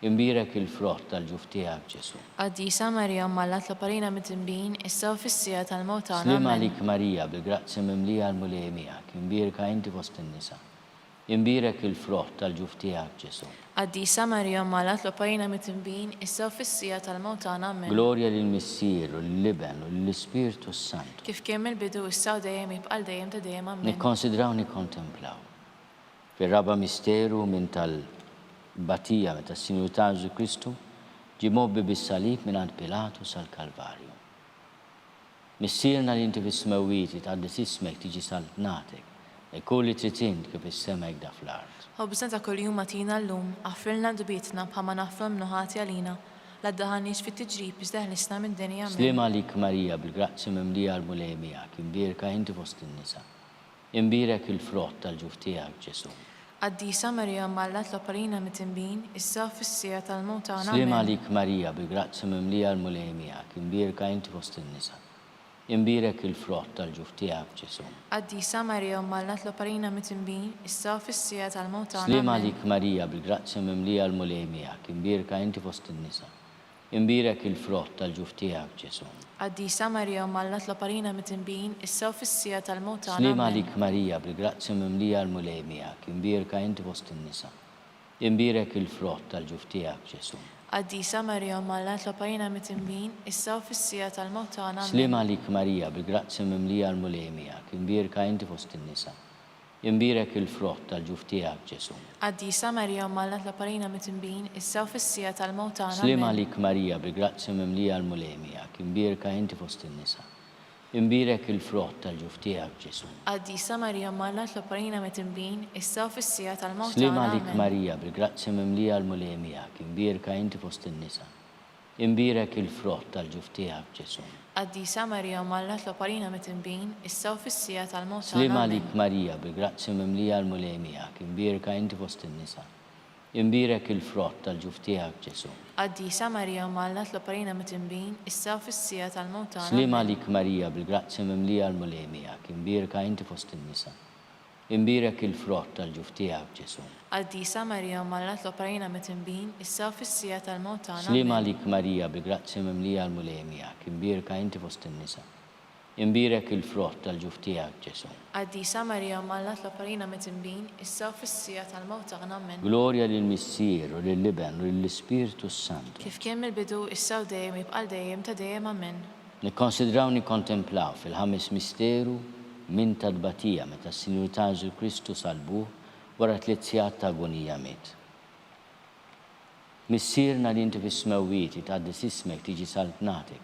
Imbierek il-frott tal-ġuf tiegħek Ġesu. Qaddisa Marija mallat lo parina mitimbin, issa u fissija tal-mowtana Slima amen. lik Marija bil-grazzi mimlija l-mulej miegħek, imbierka inti fost in-nisa. Imbierek il-frott tal-ġuf tiegħek Ġesu. Qaddisa Marija mallat lo parina mitimbin, issa u fissija tal-mowtana amen. Glorja lill-Missier u lill-Liben u lill-Ispirtu Santu. Kif kien mill-bidu issa u dejjem jibqal dejjem ta' dejjem amen. Nikkonsidraw nikkontemplaw. Fir-raba misteru minn tal-batija meta s-Sinjur Tanġel Kristu ġie mobbi bis-salib mingħand Pilatu sal-Kalvarju. Missierna li inti fis-smewwiet tqaddis ismek tiġi saltnatek, kull li trid int kif is-semek da fl-art. Ħobbisna ta' kuljum matina l-lum, aħfirna dubietna bħama nafrum noħati għalina. la ddaħalniex fit-tiġrib iżda ħlisna mid-dinja. Slim għalik Marija bil-grazzi mimlija l-mulej miegħek, imbierka inti fost in-nisa. Imbierek il-frott tal-ġuf tiegħek Ġesu. Qaddisa Marija Malla tlob għalina mit-tinbin, issa fis-sija tal-mewt tagħna. Slim għalik Marija bil-grazzi mimlija l-mulej miegħek, imbierka inti fost in-nisa. Imbierek il-frott tal-ġuf tiegħek Ġesu. Qaddisa Marija Malla tlob għalina mit-tinbin, issa fis-sija tal-mewt tagħna. Slim għalik Marija bil-grazzi mimlija l-mulej miegħek, imbierka inti fost in-nisa. Imbierek il-frott tal-ġuf tiegħek Ġesu. Qaddisa Marija Malla tlob għalina mit-tinbin, issa fis-sija tal-mewt tagħna. Slim għalik Marija bil-grazzi mimlija l-mulej miegħek, imbierka inti fost in-nisa. Imbierek il-frott tal-ġuf tiegħek Ġesu. Qaddisa Marija Malla tlob għalina mit-tinbin, issa fis-sija tal-mewt tagħna. Slim għalik Marija bil-grazzi mimlija l-mulej miegħek, imbierka inti fost in-nisa. Imbierek il-frott tal-ġuf tiegħek Ġesu. Qaddisa Marija Malla tlob għalina mit-tinbin, issa fis-sija tal-mewt tagħna. Slim għalik Marija bil-grazzi mimlija l-mulej miegħek, imbierka inti fost in-nisa. Imbierek il-frott tal-ġuf tiegħek Ġesu. Qaddisa Marija Malla tlob għalina mit-tinbin, issa fis-sija tal-mewt Slim tagħna. għalik Marija bil-grazzi mimlija l-mulej miegħek, imbierka inti fost in-nisa. Imbierek il-frott tal-ġuf tiegħek Ġesu. Qaddisa Marija Malla tlob għalina mit-tinbin, issa fis-sija tal-mewt Slim tagħna. għalik Marija bil-grazzi mimlija l-mulej miegħek, imbierka inti fost in-nisa. Imbierek il-frott tal-ġuf tiegħek Ġesu. Qaddisa Marija Malla tlob għalina mit-tinbin, issa fis-sija tal-mewt tagħna. Slim għalik Marija bil-grazzi mimlija l-mulej miegħek, imbierka inti fost in-nisa. Imbierek il-frott tal-ġuf tiegħek Ġesu. Qaddisa Marija Malla tlob għalina mit-tinbin, issa fis-sija tal-mewt tagħna. Slim għalik Marija bil-grazzi mimlija l-mulej miegħek, imbierka inti fost in-nisa. Imbierek il-frott tal-ġuf tiegħek Ġesu. Qaddisa Marija Malla tlob għalina mit-tinbin, issa fis-sija tal-mewt tagħna. Amen. Glorja lill-Missier u lill-Liben u lill-Ispiritu Santu. Kif kien mill-bidu issa u dejjem jibqa' dejjem ta' dejjem. Amen. Nikkonsidraw nikkontemplaw fil-ħames misteru minn tadbatija meta s-Sinjur Ġesu Kristu salbuh wara 3 sigħat ta' agonija miet. Missierna li inti fis-smewwiet tqaddis ismek tiġi saltnatek,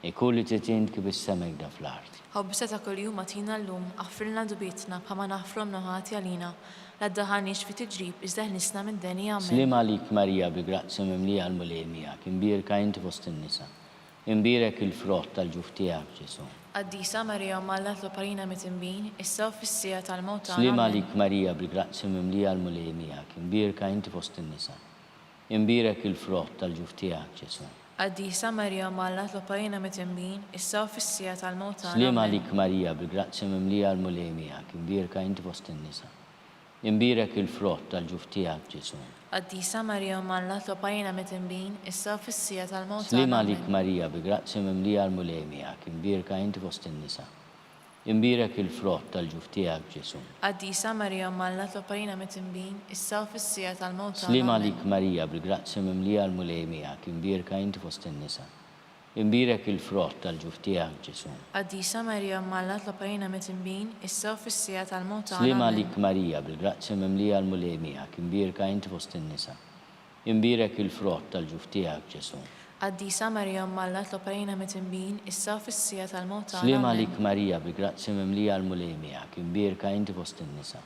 e kulli titint kif is-semek da fl-art. Ħobbisa ta' kuljum agħtina llum, aħfrilna dubietna bħalma naħfru mnoħati għalina, la ddaħħalniex fit-tiġrib iżda ħlisna mid-denja. Amen. Slim għalik Marija bi-grazzi mimlija l-mulej miegħek, imbierka inti fost in-nisa. Imbierek il-frott tal-ġuf tiegħek Ġesu. Qaddisa Marija Malla tlob għalina mit-tinbin, issa fis-sija tal-mewt tagħna. Slim Amen. għalik Marija bi-grazzi mimlija l-mulej miegħek, imbierka inti fost in-nisa. Imbierek il-frott tal-ġuf tiegħek Ġesu. Qaddisa Marija Malla tlob għalina mit-tinbin, issa fis-sija tal-mewt tagħna. Slim Amen. għalik Marija bil-grazzi mimlija l-mulej miegħek, imbierka inti fost in-nisa. Imbierek il-frott tal-ġuf tiegħek Ġesu. Qaddisa Marija Malla tlob għalina mit-tinbin, issa fis-sija tal-mewt Slim tagħna. għalik Amen. Marija bi-grazzi mimlija l-mulej miegħek, imbierka inti fost in-nisa. Imbierek il-frott tal-ġuf tiegħek Ġesu. Qaddisa Marija Malla tlob għalina mit-tinbin, issa fis-sija tal-mewt tagħna. Slim Amen. għalik Marija bil-grazzi mimlija l-mulej miegħek, imbierka inti fost in-nisa. Imbierek il-frott tal-ġuf tiegħek Ġesu. Qaddisa Marija Malla tlob għalina mit-tinbin, issa fis-sija tal-mewt tagħna. Slim Amen. għalik Marija bil-grazzi mimlija l-mulej miegħek, imbierka inti fost in-nisa. Imbierek il-frott tal-ġuf tiegħek Ġesu. Qaddisa Marija Malla tlob għalina mit-tinbin, issa fis-sija tal-mewt tagħna. Slim Amen. għalik Marija bi-grazzi mimlija l-mulej miegħek, imbierka inti fost in-nisa.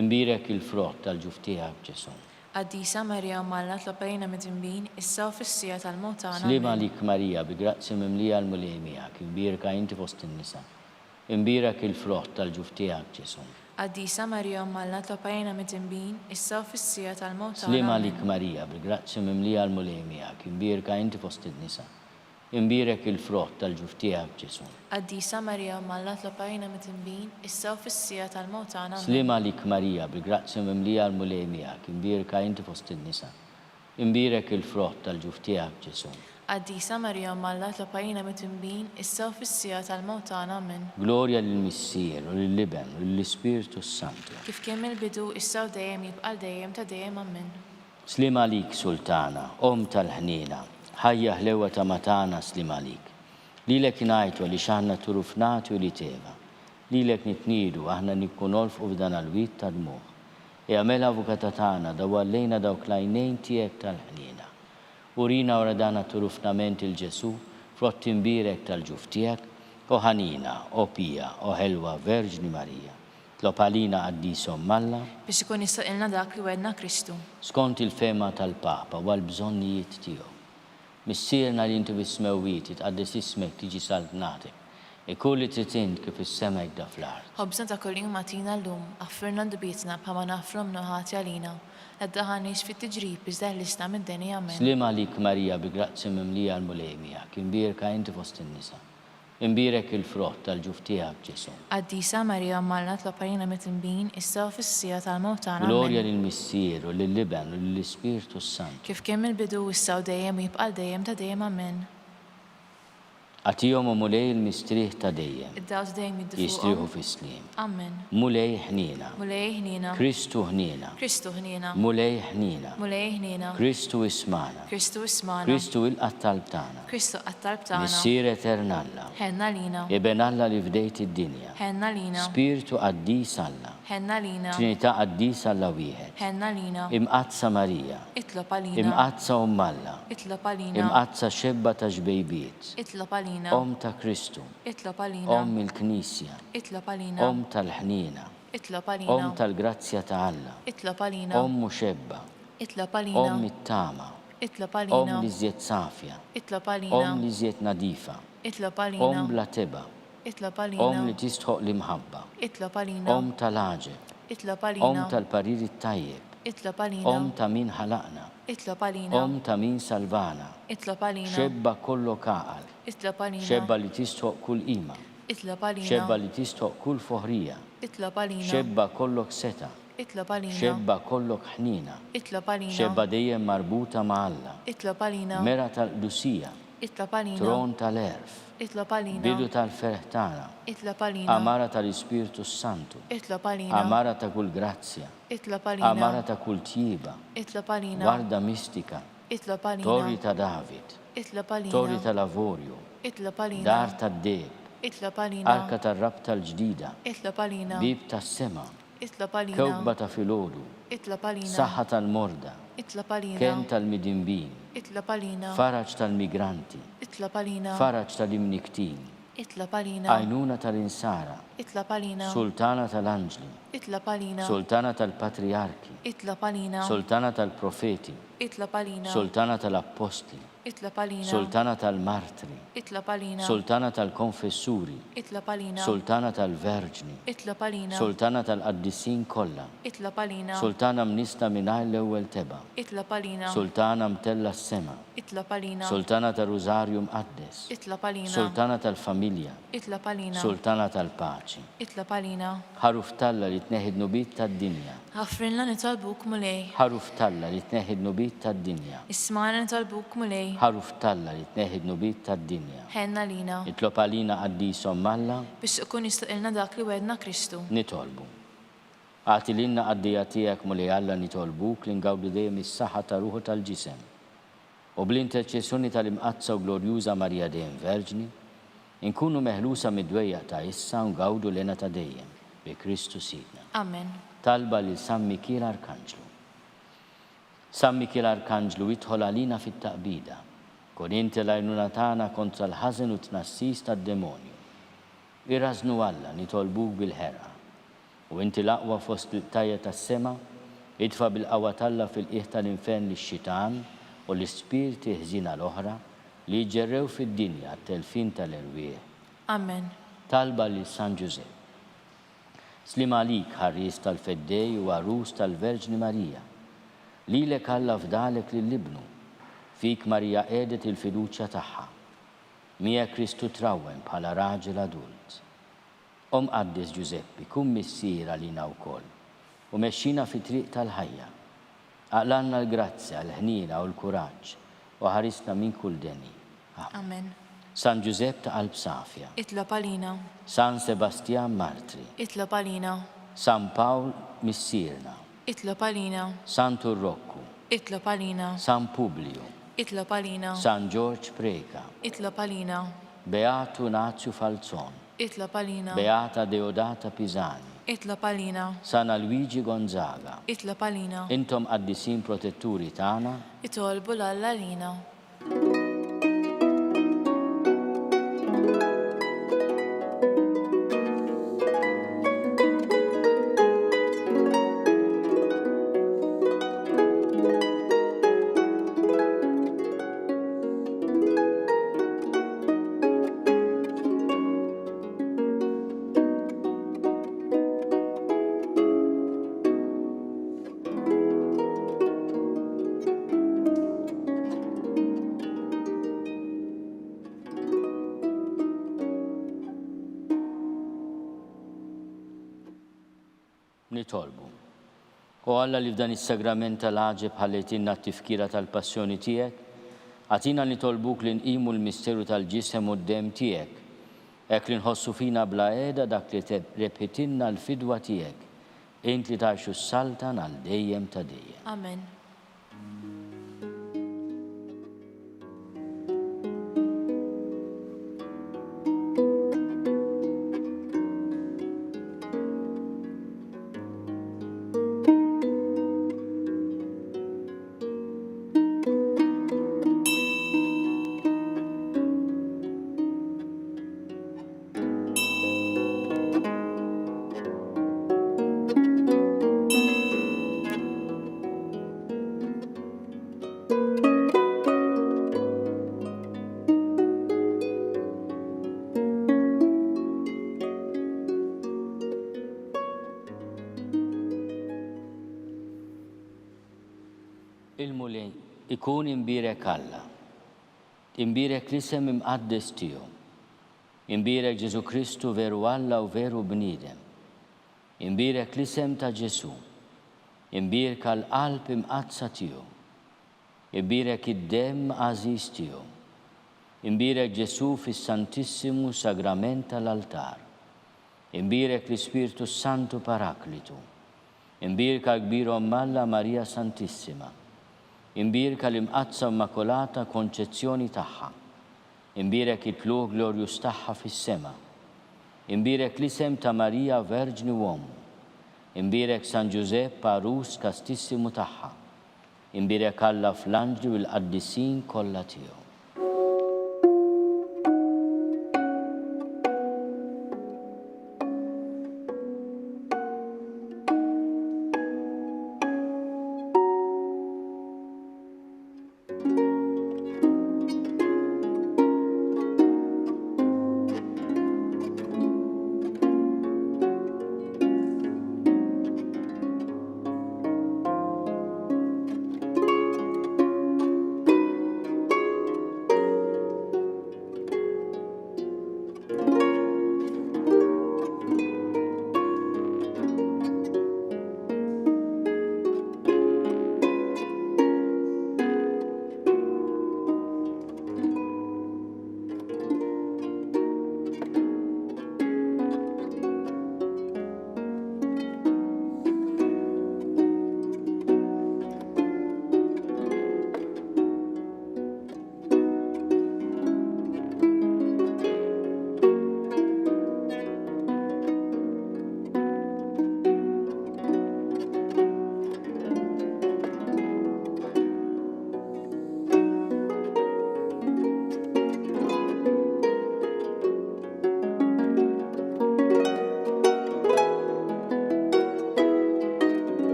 Imbierek il-frott tal-ġuf tiegħek Ġesu. Qaddisa Marija Malla tlob għalina mit-tinbin, issa fis-sija tal-mewt tagħna. Slim Amen. għalik Marija bi-grazzi mimlija l-mulej miegħek, imbierka inti fost in-nisa. Imbierek il-frott tal-ġuf tiegħek Ġesu. Qaddisa Marija Malla tlob għalina mit-tinbin, issa fis-sija tal-mewt tagħna. Slim Amen. għalik Marija bil-grazzi mimlija l-mulej miegħek, imbierka inti fost in-nisa. Imbierek il-frott tal-ġuf tiegħek Ġesu. Qaddisa Marija Malla tlob għalina mit-tinbin, issa fis-sija tal-mewt tagħna. Amen. Slim għalik Marija bil-grazzi mimlija l-mulej miegħek, imbierka inti fost in-nisa. Imbierek il-frott tal-ġuf tiegħek Ġesu. Qaddisa Marija Malla tlob għalina mit-tinbin, issa fis-sija tal-mewt tagħna. Amen. Glorja lill-Missier u lill-Liben u lill-Ispiritu Santu. Kif kien mill-bidu issa u dejjem jibqa' dejjem ta' dejjem. Amen. Slim għalik Sultana, Om tal-ħnina, ħajja ħlewa ta' matana slim għalik. Lilek ngħidu li xaħna turufnati u li teva. Lilek nitnidu aħna nikkunolfu f'dan għal-wit ta' dmuħ. E għamel avukata tagħna dawallejna dawk l-għajnejn tiegħek tal-ħnina. Urina wara dana turufnament il-Ġesu, frott imbierek tal-ġuf tiegħek, o ħanina, o pija, o ħelwa Verġni Marija. Tlob għalina għaddisom Malla, Biex ikun jistaqilna dak li wedna Kristu. skont il-fema tal-Papa u għal-bżonnijiet tiegħu. Missierna li inti bis-smewwiet tqaddis ismek tiġi saltnatek. Ikulli tritint kif is-sema jibda fl-art. Ħobżna ta' kuljum matina l-lum, affirna d-dubietna bħama nafrom noħati għalina. Għaddaħanix fit-tiġrib iżda l-isna mid-deni għamen. Slima lik Marija bi grazzi mimlija l-mulejmija, kien birka inti fost in-nisa. Imbirek il-frott tal-ġuf tiegħek Ġesu. Għaddisa Marija malna tloparina mit-imbin, issa u fissija tal-mawtana. Glorja lill-Missier u lill-Liben u lill-Ispirtu Sant. Kif kemm il-bidu issa u dejjem u jibqal dejjem ta' dejjem amen. Għatijom u mulej il-mistriħ ta' dejjem. Id-dawt dejjem Jistriħu jiddifuqhom. fis-slim. Amen. Mulej ħnina. Mulej ħnina. Kristu ħnina. Kristu ħnina. Mulej ħnina. Mulej ħnina. Kristu ismana. Kristu ismana. Kristu il-qattal tana. Kristu għattalb tagħna. Missier eternalla. Ħenna lina. Eben Alla li fdejt id-dinja. Ħenna lina. Spiritu qaddis Alla. Ħenna lina. Trinità qaddis Alla wieħed. Ħenna lina. Imqazza Marija. Itlob għalina. Imqazza Alla. Itlob għalina. Imqazza xebba ta' ġbejbiet. Itlob għalina. Om ta' Kristu. Itlob għalina. Om il-Knisja. Itlob għalina. Om tal-ħnina. Itlob Om għalina. tal-grazzja ta' Alla. Itlob għalina. Om muxebba. Itlob għalina. Om it-tama. Itlob Om għalina. li żjed safja. Itlob Om għalina. li żjed nadifa. Itlob Om għalina. bla teba. Itlob Om li għalina. tistħoq l-imħabba. Itlob għalina. Om tal-ħaġeb. Itlob Om għalina. tal-parir it-tajjeb. Itlob Om għalina. ta' min ħalaqna. Itlob għalina. Om ta' min salvana. Itlob għalina. Xebba kollu kaqal. Itlob għalina. Xebba li tistħoq kull ima. Itlob Xebba għalina. li tistħoq kull foħrija. Itlob għalina. Xebba kollok seta. Itlob għalina. Xebba kollok ħnina. Itlob għalina. Xebba dejjem marbuta ma' Alla. Itlob għalina. Mera tal-Dusija. Itlob għalina. Tron tal-erf. Itlob għalina. Bidu tal-ferħtana. Itlob għalina. Amara tal-Ispirtu Santu. Itlob għalina. Amara ta' kull grazzja. Itlob Amara għalina. ta' kull tjiba. Itlob għalina. Warda mistika. Itlob Torri għalina. ta' David. Itlob Torri għalina. ta' lavorju. Itlob għalina. Dar ta' deb. Itlob għalina. Arka ta' rab tal-ġdida. Itlob għalina. Bib ta' sema. Itlob għalina. Kewkba ta' filodu. Itlob għalina. Saħħa tal-morda. Itlob għalina. Ken tal-midimbin. Itlob għalina. Faraġ tal-migranti. Itlob għalina. Faraġ tal-imniktin. Itlob għalina. Għajnuna tal-insara. Itlob għalina. Sultana tal-anġli. Itlob għalina. Sultana tal-patriarki. Itlob għalina. Sultana tal-profeti. Itlob għalina. Sultana tal-apostli. Itlob għalina. Sultana tal-martri. Itlob għalina. Sultana tal-konfessuri. Itlob għalina. Sultana tal-verġni. Itlob għalina. Sultana tal-qaddissin kollha. Itlob għalina. Sultana mnista mingħajr l-ewwel teba. Itlob għalina. Sultana mtella s-sema. Itlob għalina. Sultana tal-Rużarju mqaddes. Itlob għalina. Sultana tal-familja. Itlob għalina. Sultana tal-paċi. Itlob għalina. Ħaruf talla li tneħid nubit tad-dinja. Ħafrinna nitolbuk mulej. Ħaruf talla li tneħid nubit tad-dinja. Ismana nitolbuk mulej. Ħaruf talla li tneħid nubit tad-dinja. Ħenna lina. Itlob għalina għaddisom Alla, Biex ikun jistaqilna dak li wedna Kristu. nitolbu. Għati l-inna għaddija tijak mulej Alla nitolbuk li ngawdu dejjem is-saħħa ta' ruħu tal-ġisem. U bl-interċessjoni tal-imqazza u glorjuża Marija dejjem Verġni, inkunu meħlusa mid-dwejja ta' issa u ngawdu lena ta' dejjem bi Kristu Sidna. Amen. Talba li San Mikil Arkanġlu. San Mikil Arkanġlu jidħol għalina fit-taqbida, kun inti l-għajnuna tagħna kontra l-ħażen u tnassis tad-demonju. Irrażnu Alla nitolbuk bil-ħerqa. U inti l-aqwa fost l-tajja tas-sema, idfa bil-qawwa talla fil-qiegħ tal-infern lix-xitan u l-ispirti ħżina l-oħra li jġerrew fid-dinja t-telfin tal-erwieħ. Amen. Talba li San Giuseppe. Slim għalik ħarris tal-feddej u għarus tal-Verġni Marija. Lilek Alla fdalek lill-ibnu. Fik Marija edet il-fiduċja tagħha. Mija Kristu trawwen bħala raġel adult. Qaddis Giuseppi, kun missiera lina wkoll u mexxina fi triq tal-ħajja. Aqlanna l-grazzja, l-ħnina u l-kuraġġ u ħarisna minn kull deni. Amen. San Giuseppe ta' qalb safja. Itlob għalina. San Sebastian Martri. Itlob għalina. San Pawl missierna. Itlob għalina. San Turrokku. Itlob għalina. San Publio. Itlob għalina. San George Preka. Itlob għalina. Beatu Nazio Falzon. Itlob għalina. Beata Deodata Pisani. Itlob għalina. San Luigi Gonzaga. Itlob għalina. Intom qaddisin protetturi tagħna. Itolbu l-Alla lina. nitolbu. U Alla li f'dan is-sagrament tal-ħaġeb ħalletinna t-tifkira tal-passjoni tiegħek, għatina nitolbuk li nqimu l-misteru tal-ġisem u d-dem tiegħek, hekk li nħossu fina bla qiegħda dak li rebħitilna l-fidwa tiegħek, int li tgħixu s-saltan għal dejjem ta' dejjem. Amen. Il-mulej ikun imbirek Alla, imbirek l-isem imqaddes tiegħu, imbirek Ġesu Kristu veru Alla u veru bniedem, imbirek l-isem ta' Ġesu, imbirek l-qalb imqazza tiegħu, imbirek id-dem għażiż tiegħu, imbirek Ġesu fis-Santissimu Sagrament tal-altar, imbirek l-Ispiritu Santu Paraklitu, imbirek l-kbir Alla Marija Santissima, imbirka l-imqazza immakolata konċezzjoni tagħha, imbirek it-tluq glorjus tagħha fis-sema, imbirek l-isem ta' Marija Verġni Uomu, imbirek San Giuseppe Arus kastissimu tagħha, imbirek Alla fl-anġli u l-qaddisin kollha tiegħu.